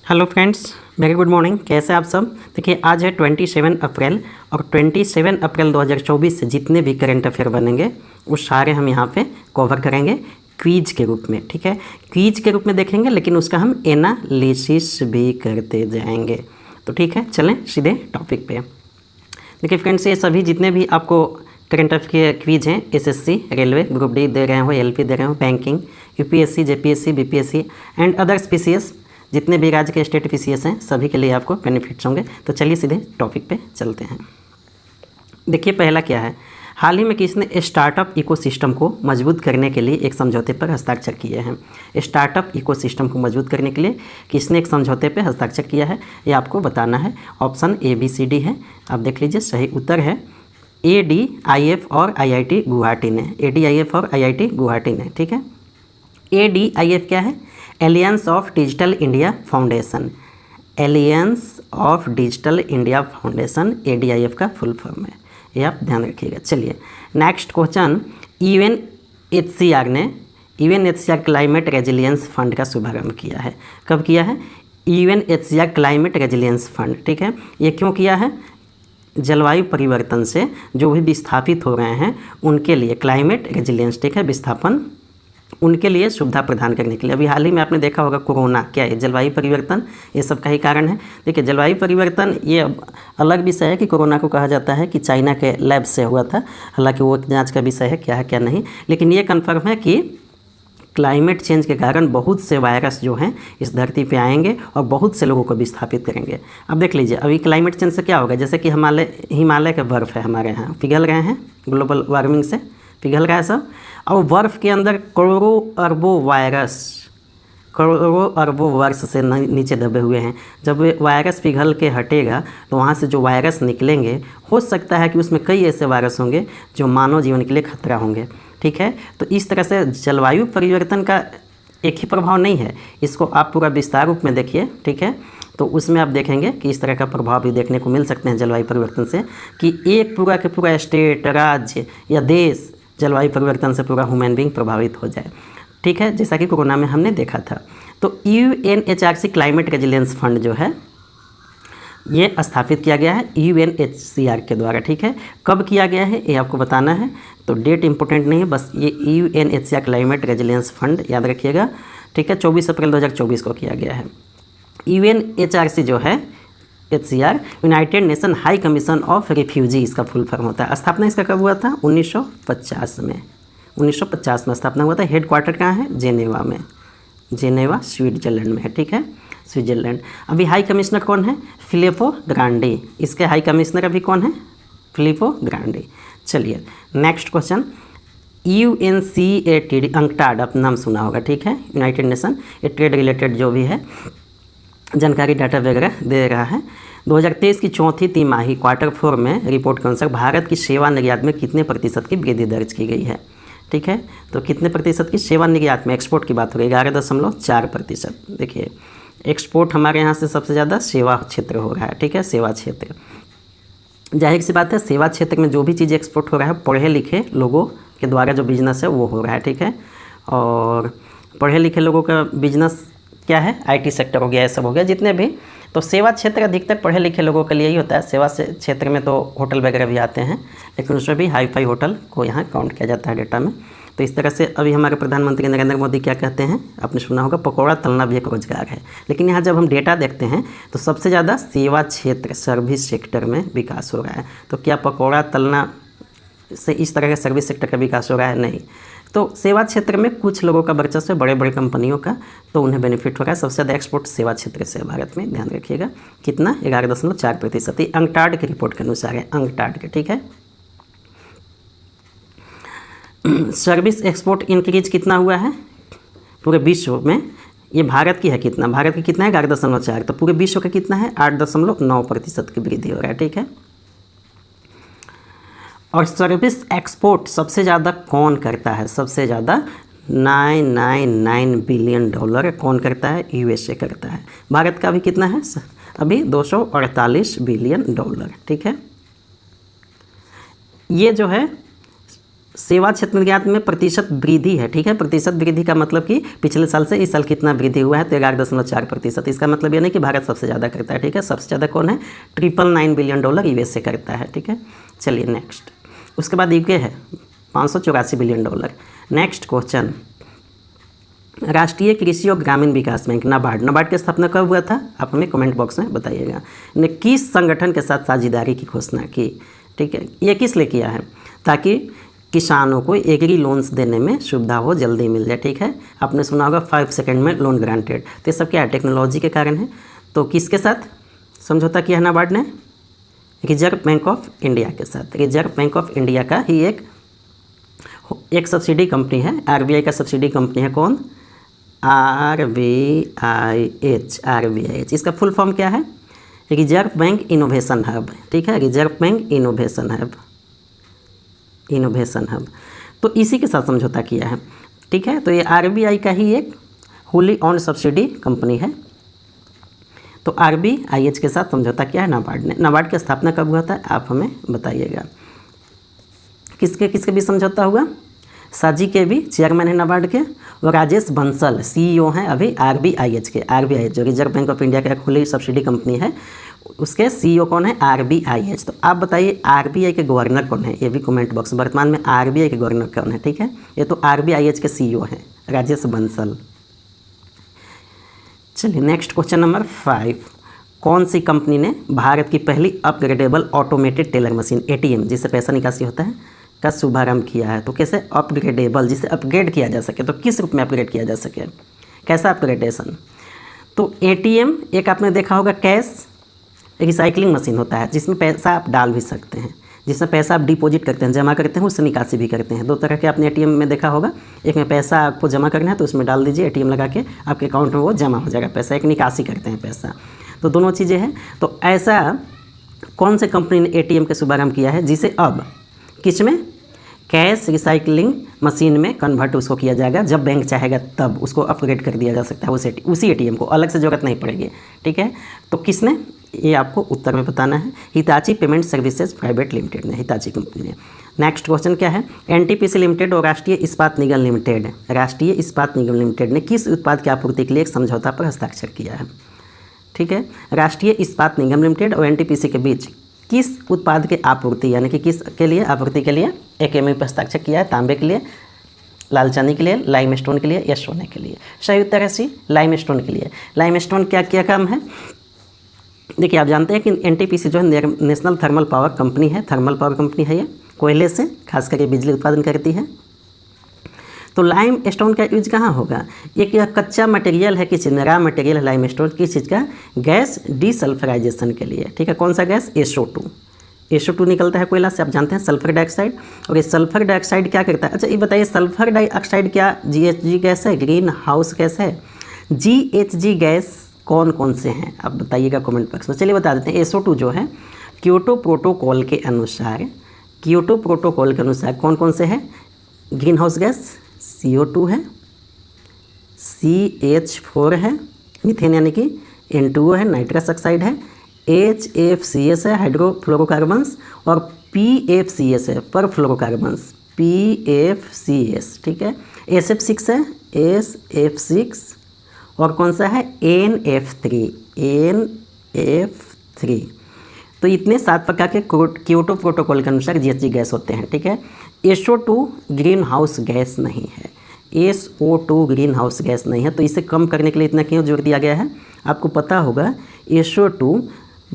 Hello friends, very good morning. कैसे आप सब? देखिए, आज है 27 अप्रैल और 27 अप्रैल 2024 से जितने भी करंट अफेयर बनेंगे वो सारे हम यहाँ पे कवर करेंगे क्विज के रूप में। ठीक है, क्विज के रूप में देखेंगे, लेकिन उसका हम एनालिसिस भी करते जाएंगे। तो ठीक है, चलें सीधे टॉपिक पे। देखिए फ्रेंड्स, ये सभी जितने भी आपको करंट अफेयर के क्विज हैं, एसएससी, रेलवे, ग्रुप डी दे रहे हो, एलपी दे रहे हो, banking, UPSC, JPSC, BPSC and others PCS, जितने भी राज्य के स्टेट पीसीएस हैं, सभी के लिए आपको बेनिफिट्स होंगे। तो चलिए सीधे टॉपिक पे चलते हैं। देखिए, पहला क्या है, हाल ही में किसने स्टार्टअप इकोसिस्टम को मजबूत करने के लिए एक समझौते पर हस्ताक्षर किए हैं? स्टार्टअप इकोसिस्टम को मजबूत करने के लिए किसने एक समझौते पर हस्ताक्षर किया है, ये आपको बताना है। ऑप्शन ABCD है, आप देख लीजिए। सही उत्तर है ADIF और IIT गुवाहाटी ने। ADIF और IIT गुवाहाटी ने। ठीक है, ADIF क्या है? Aliens of digital India foundation. Aliens of digital India foundation ADIF का फुल फॉर्म है, ये आप ध्यान रखिएगा। चलिए next question, UNHCR climate resilience fund का शुभारंभ किया है। कब किया है? UNHCR climate resilience fund. ठीक है, ये क्यों किया है? जलवायु परिवर्तन से जो भी विस्थापित हो रहे हैं उनके लिए क्लाइमेट रेजिलियंस, ठीक है, विस्थापन, उनके लिए सुविधा प्रदान करने के लिए। अभी हाल ही में आपने देखा होगा कोरोना, क्या है? जलवायु परिवर्तन, ये सब का ही कारण है। देखिए, जलवायु परिवर्तन ये अलग विषय है कि कोरोना को कहा जाता है कि चाइना के लैब से हुआ था, हालांकि वो जांच का विषय है क्या है क्या नहीं, लेकिन ये कन्फर्म है कि क्लाइमेट चेंज के कारण बहुत से वायरस जो हैं इस धरती पे आएंगे और बहुत से लोगों को विस्थापित करेंगे। अब देख लीजिए, अभी क्लाइमेट चेंज से क्या होगा, जैसे कि हिमालय के बर्फ़ है हमारे यहाँ पिघल रहे हैं, ग्लोबल वार्मिंग से पिघल रहा है सब, और बर्फ़ के अंदर करोड़ों अरबों वर्ष से नीचे दबे हुए हैं। जब वायरस पिघल के हटेगा तो वहाँ से जो वायरस निकलेंगे, हो सकता है कि उसमें कई ऐसे वायरस होंगे जो मानव जीवन के लिए खतरा होंगे। ठीक है, तो इस तरह से जलवायु परिवर्तन का एक ही प्रभाव नहीं है, इसको आप पूरा विस्तार रूप में देखिए। ठीक है, तो उसमें आप देखेंगे कि इस तरह का प्रभाव भी देखने को मिल सकते हैं जलवायु परिवर्तन से, कि एक पूरा के पूरा स्टेट, राज्य या देश जलवायु परिवर्तन से पूरा ह्यूमन बीइंग प्रभावित हो जाए। ठीक है, जैसा कि कोरोना में हमने देखा था। तो UNHRC क्लाइमेट रेजिलियंस फंड जो है ये स्थापित किया गया है UNHCR के द्वारा। ठीक है, कब किया गया है ये आपको बताना है, तो डेट इंपॉर्टेंट नहीं है, बस ये UNHCR क्लाइमेट रेजिलियंस फंड याद रखिएगा। ठीक है, 24 अप्रैल 2024 को किया गया है। UNHRC जो है HCR, United nation high commission of refugee, इसका फुल फॉर्म होता है। स्थापना इसका कब हुआ था? 1950 में। 1950 में स्थापना हुआ था। हेड क्वार्टर कहाँ है? जेनेवा में। जेनेवा स्विट्जरलैंड में है। ठीक है, स्विट्जरलैंड। अभी हाई कमिश्नर कौन है? फिलिपो ग्रांडी। इसके हाई कमिश्नर अभी कौन है? फिलिपो ग्रांडी। चलिए नेक्स्ट क्वेश्चन, UNCTAD अंकटाड, आप नाम सुना होगा। ठीक है, यूनाइटेड नेशन, ये ट्रेड रिलेटेड जो भी है जानकारी डाटा वगैरह दे रहा है। 2023 की चौथी तिमाही Q4 में रिपोर्ट के अनुसार भारत की सेवा निर्यात में कितने प्रतिशत की वृद्धि दर्ज की गई है? ठीक है, तो कितने प्रतिशत की सेवा निर्यात में, एक्सपोर्ट की बात हो रही, 11.4%। देखिए, एक्सपोर्ट हमारे यहाँ से सबसे ज़्यादा सेवा क्षेत्र हो रहा है। ठीक है, सेवा क्षेत्र, जाहिर सी बात है, सेवा क्षेत्र में जो भी चीज़ एक्सपोर्ट हो रहा है, पढ़े लिखे लोगों के द्वारा जो बिजनेस है वो हो रहा है। ठीक है, और पढ़े लिखे लोगों का बिजनेस क्या है? IT सेक्टर हो गया, ये सब हो गया जितने भी। तो सेवा क्षेत्र अधिकतर पढ़े लिखे लोगों के लिए ही होता है। सेवा से क्षेत्र में तो होटल वगैरह भी आते हैं, लेकिन उसमें भी हाई-फाई होटल को यहाँ काउंट किया जाता है डेटा में। तो इस तरह से अभी हमारे प्रधानमंत्री नरेंद्र मोदी क्या कहते हैं, आपने सुना होगा, पकौड़ा तलना भी एक रोजगार है। लेकिन यहाँ जब हम डेटा देखते हैं तो सबसे ज़्यादा सेवा क्षेत्र, सर्विस सेक्टर में विकास हो रहा है। तो क्या पकौड़ा तलना से इस तरह का सर्विस सेक्टर का विकास हो रहा है? नहीं। तो सेवा क्षेत्र में कुछ लोगों का वर्चस्व है, बड़े बड़े कंपनियों का, तो उन्हें बेनिफिट हो रहा है। सबसे ज़्यादा एक्सपोर्ट सेवा क्षेत्र से भारत में, ध्यान रखिएगा। कितना? 11.4%। ये अंकटाड की रिपोर्ट के अनुसार है, अंकटाड के। ठीक है, सर्विस एक्सपोर्ट इंक्रीज कितना हुआ है पूरे विश्व में? ये भारत की है कितना? भारत की कितना है? 11.4। तो पूरे विश्व का कितना है? 8.9% की वृद्धि हो रहा है। ठीक है, और सर्विस एक्सपोर्ट सबसे ज़्यादा कौन करता है? सबसे ज़्यादा $999 बिलियन कौन करता है? USA करता है। भारत का अभी कितना है? अभी $248 बिलियन। ठीक है, ये जो है सेवा क्षेत्र निर्यात में प्रतिशत वृद्धि है, ठीक है। प्रतिशत वृद्धि का मतलब कि पिछले साल से इस साल कितना वृद्धि हुआ है, तो 11.4%। इसका मतलब ये नहीं कि भारत सबसे ज़्यादा करता है, ठीक है। सबसे ज़्यादा कौन है, $999 बिलियन यूएसए करता है, ठीक है। चलिए नेक्स्ट, उसके बाद यूके है $584 बिलियन। नेक्स्ट क्वेश्चन, राष्ट्रीय कृषि और ग्रामीण विकास बैंक नाबार्ड की स्थापना कब हुआ था, आप हमें कमेंट बॉक्स में बताइएगा। ने किस संगठन के साथ साझेदारी की घोषणा की, ठीक है। ये किस लिए किया है, ताकि किसानों को एग्री लोन्स देने में सुविधा हो, जल्दी मिल जाए, ठीक है। आपने सुना होगा 5 सेकंड में लोन ग्रांटेड, तो ये सब क्या है, टेक्नोलॉजी के कारण है। तो किसके साथ समझौता किया है नाबार्ड ने, रिजर्व बैंक ऑफ इंडिया के साथ। रिजर्व बैंक ऑफ इंडिया का ही एक सब्सिडी कंपनी है, आरबीआई का सब्सिडी कंपनी है कौन, RBIH। इसका फुल फॉर्म क्या है, रिजर्व बैंक इनोवेशन हब, ठीक है। रिजर्व बैंक इनोवेशन हब, तो इसी के साथ समझौता किया है, ठीक है। तो ये आरबीआई का ही एक होली ऑन सब्सिडी कंपनी है। तो RBIH के साथ समझौता किया है नाबार्ड ने। नाबार्ड की स्थापना कब हुआ था, आप हमें बताइएगा। किसके किसके भी समझौता हुआ, साजी के भी चेयरमैन है नाबार्ड के, और राजेश बंसल CEO हैं अभी RBIH के। RBIH जो रिजर्व बैंक ऑफ इंडिया का एक खुली सब्सिडी कंपनी है, उसके CEO कौन है, RBIH। तो आप बताइए RBI के गवर्नर कौन है, ये भी कमेंट बॉक्स, वर्तमान में RBI के गवर्नर कौन है, ठीक है। ये तो RBIH के CEO हैं राजेश बंसल। चलिए नेक्स्ट क्वेश्चन नंबर 5, कौन सी कंपनी ने भारत की पहली upgradable automated teller machine ATM जिससे पैसा निकासी होता है का शुभारंभ किया है। तो कैसे अपग्रेडेबल, जिसे अपग्रेड किया जा सके, तो किस रूप में अपग्रेड किया जा सके, कैसा अपग्रेडेशन। तो ATM एक आपने देखा होगा कैश रिसाइकलिंग मशीन होता है, जिसमें पैसा आप डाल भी सकते हैं, जिसमें पैसा आप डिपॉजिट करते हैं, जमा करते हैं, उससे निकासी भी करते हैं। 2 तरह के आपने ATM में देखा होगा, एक में पैसा आपको जमा करना है तो उसमें डाल दीजिए, ATM लगा के आपके अकाउंट में वो जमा हो जाएगा पैसा, एक निकासी करते हैं पैसा, तो दोनों चीज़ें हैं। तो ऐसा कौन से कंपनी ने ATM का शुभारंभ किया है जिसे अब किस में, कैश रिसाइकलिंग मशीन में कन्वर्ट उसको किया जाएगा, जब बैंक चाहेगा तब उसको अपग्रेड कर दिया जा सकता है उसी ATM को, अलग से ज़रूरत नहीं पड़ेगी, ठीक है। तो किसने, ये आपको उत्तर में बताना है, Hitachi payment services private limited ने, हिताची कंपनी ने। नेक्स्ट क्वेश्चन क्या है, NTPC लिमिटेड और राष्ट्रीय इस्पात निगम लिमिटेड ने किस उत्पाद की आपूर्ति के लिए एक समझौता पर हस्ताक्षर किया है, ठीक है। राष्ट्रीय इस्पात निगम लिमिटेड और NTPC के बीच किस उत्पाद के आपूर्ति, यानी कि किस के लिए आपूर्ति के लिए एक MOU पर हस्ताक्षर किया है, तांबे के लिए, लाल चांदी के लिए, लाइमस्टोन के लिए या सोने के लिए। सही उत्तर है सी, लाइमस्टोन के लिए। लाइमस्टोन क्या क्या काम है, देखिए आप जानते हैं कि NTPC जो है नेशनल थर्मल पावर कंपनी है, थर्मल पावर कंपनी है, ये कोयले से खास करके बिजली उत्पादन करती है। तो लाइम स्टोन का यूज कहाँ होगा, एक कच्चा मटेरियल है, किसी रॉ मटेरियल है लाइम स्टोन, किस चीज़ का, गैस डीसल्फराइजेशन के लिए, ठीक है। कौन सा गैस, SO2 निकलता है कोयला से, आप जानते हैं, सल्फर डाइऑक्साइड। और ये सल्फर डाइऑक्साइड क्या करता है, अच्छा ये बताइए, सल्फर डाइऑक्साइड क्या GHG गैस है, ग्रीन हाउस गैस है। GHG गैस कौन कौन से हैं, आप बताइएगा कमेंट बॉक्स में। चलिए बता देते हैं, SO2 जो है क्योटो प्रोटोकॉल के अनुसार कौन कौन से हैं, ग्रीन हाउस गैस CO2 है, CH4 है, मीथेन यानी कि N2O है, नाइट्रस ऑक्साइड है, HFCS है, हाइड्रोफ्लोरोकार्बन्स, और PFCS है, परफ्लोरोकार्बन्स, PFCS, ठीक है। SF6 है, SF6, और कौन सा है, NF3। तो इतने 7 प्रकार के क्योटो प्रोटोकॉल के अनुसार GHG गैस होते हैं, ठीक है। SO2 ग्रीन हाउस गैस नहीं है, SO2 ग्रीन हाउस गैस नहीं है, तो इसे कम करने के लिए इतना क्यों जोर दिया गया है, आपको पता होगा। SO2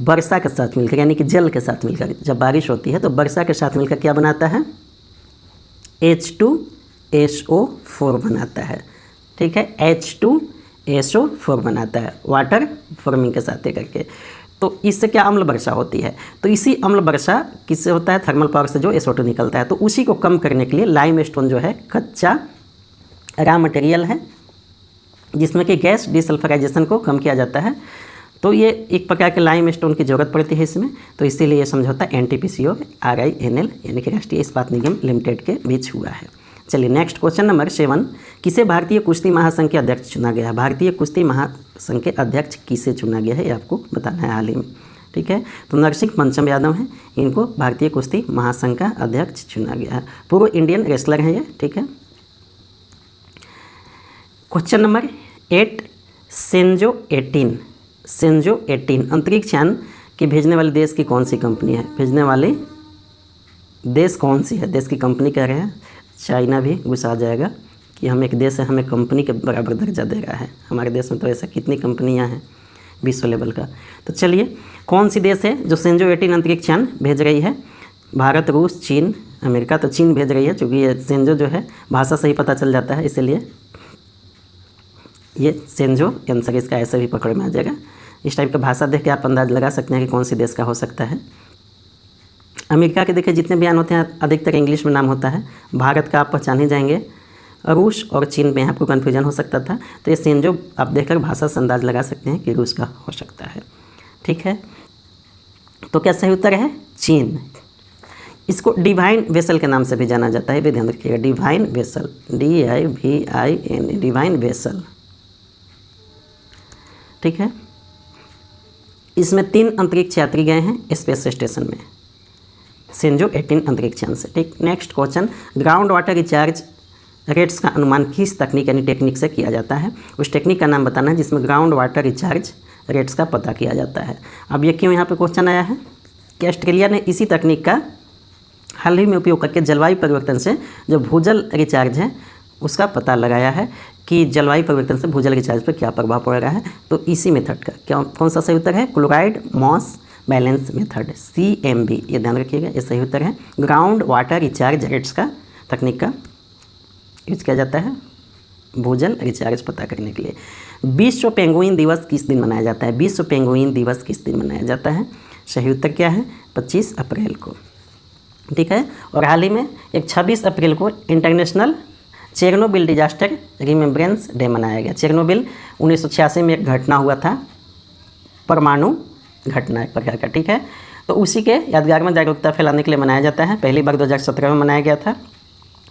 वर्षा के साथ मिलकर, यानी कि जल के साथ मिलकर, जब बारिश होती है तो वर्षा के साथ मिलकर क्या बनाता है, H2SO4 बनाता है, ठीक है। H2SO4 बनाता है वाटर फॉर्मिंग के साथ करके। तो इससे क्या अम्ल वर्षा होती है, तो इसी अम्ल वर्षा किससे होता है, थर्मल पावर से जो SO2 निकलता है। तो उसी को कम करने के लिए लाइमस्टोन जो है कच्चा रॉ मटेरियल है, जिसमें कि गैस डीसल्फराइजेशन को कम किया जाता है। तो ये एक प्रकार के लाइमस्टोन की ज़रूरत पड़ती है इसमें, तो इसीलिए ये समझौता NTPC और RINL यानी कि राष्ट्रीय इस्पात निगम लिमिटेड के बीच हुआ है। चलिए नेक्स्ट क्वेश्चन नंबर 7, किसे भारतीय कुश्ती महासंघ के अध्यक्ष चुना गया है, भारतीय कुश्ती महासंघ के अध्यक्ष किसे चुना गया है, ये आपको बताना है हाल ही में, ठीक है। तो नरसिंह पंचम यादव हैं, इनको भारतीय कुश्ती महासंघ का अध्यक्ष चुना गया है। पूर्व इंडियन रेसलर हैं ये, ठीक है। क्वेश्चन नंबर 8, सेंजो 18 अंतरिक्ष यान की भेजने वाले देश की कौन सी कंपनी है? भेजने वाली देश कौन सी है? देश की कंपनी कह रहे हैं, चाइना भी गुस्सा आ जाएगा कि हम एक देश है, हमें कंपनी के बराबर दर्जा दे रहा है। हमारे देश में तो ऐसा कितनी कंपनियां हैं विश्व लेवल का। तो चलिए, कौन सी देश है जो सेंजो 18 अंतरिक्ष यान भेज रही है? भारत, रूस, चीन, अमेरिका। तो चीन भेज रही है, क्योंकि ये सेंजो जो है भाषा से ही पता चल जाता है, इसीलिए ये सेंजो आंसर इसका ऐसे भी पकड़ में आ जाएगा। इस टाइप का भाषा देख के आप अंदाज लगा सकते हैं कि कौन सी देश का हो सकता है। अमेरिका के देखिए जितने बयान होते हैं अधिकतर इंग्लिश में नाम होता है। भारत का आप पहचान ही जाएंगे। रूस और चीन में आपको कन्फ्यूजन हो सकता था, तो ये सेंजो आप देखकर भाषा से अंदाज लगा सकते हैं कि रूस का हो सकता है, ठीक है। तो क्या सही उत्तर है? चीन। इसको डिवाइन वेसल के नाम से भी जाना जाता है, भी ध्यान रखिएगा। Divine vessel, DIVIN, divine vessel, ठीक है। इसमें 3 अंतरिक्ष यात्री गए हैं स्पेस स्टेशन में, सेंजो 18 अंतरिक्ष यान से, ठीक। Next question, ground water recharge rates का अनुमान किस तकनीक यानी टेक्निक से किया जाता है? उस टेक्निक का नाम बताना है जिसमें ग्राउंड वाटर रिचार्ज रेट्स का पता किया जाता है। अब ये क्यों यहाँ पे क्वेश्चन आया है कि ऑस्ट्रेलिया ने इसी तकनीक का हाल ही में उपयोग करके जलवायु परिवर्तन से जो भूजल रिचार्ज है उसका पता लगाया है कि जलवायु परिवर्तन से भूजल रिचार्ज पर क्या प्रभाव पड़ रहा है। तो इसी मेथड का क्या कौन सा सही उत्तर है? Chloride mass balance method, CMB, ये ध्यान रखिएगा, ये सही उत्तर है। ग्राउंड वाटर रिचार्ज रेट्स का तकनीक का यूज किया जाता है भूजल रिचार्ज पता करने के लिए। विश्व पेंगुइन दिवस किस दिन मनाया जाता है? विश्व पेंगुइन दिवस किस दिन मनाया जाता है? सही उत्तर क्या है? 25 अप्रैल को, ठीक है। और हाल ही में एक 26 अप्रैल को international Chernobyl disaster remembrance day मनाया गया। चेरनोबिल 1986 में एक घटना हुआ था, परमाणु घटना एक प्रकार का, ठीक है। तो उसी के यादगार में जागरूकता फैलाने के लिए मनाया जाता है। पहली बार 2017 में मनाया गया था।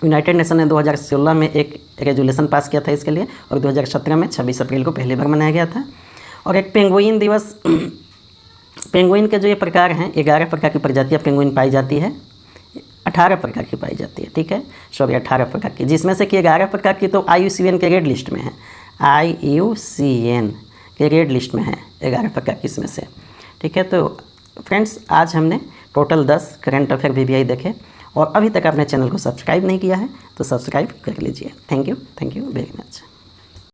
यूनाइटेड नेशन ने 2016 में एक रेजोल्यूशन पास किया था इसके लिए, और 2017 में 26 अप्रैल को पहली बार मनाया गया था। और एक पेंगुइन दिवस, पेंगुइन के जो ये प्रकार हैं 11 प्रकार की प्रजातियाँ पेंगुइन पाई जाती है, 18 प्रकार की पाई जाती है, ठीक है, सॉरी 18 प्रकार की, जिसमें से कि 11 प्रकार की तो IUCN के रेड लिस्ट में है, IUCN के रेड लिस्ट में है 11 प्रकार की इसमें से, ठीक है। तो फ्रेंड्स, आज हमने टोटल 10 करंट अफेयर VVI देखे, और अभी तक आपने चैनल को सब्सक्राइब नहीं किया है तो सब्सक्राइब कर लीजिए। Thank you very much.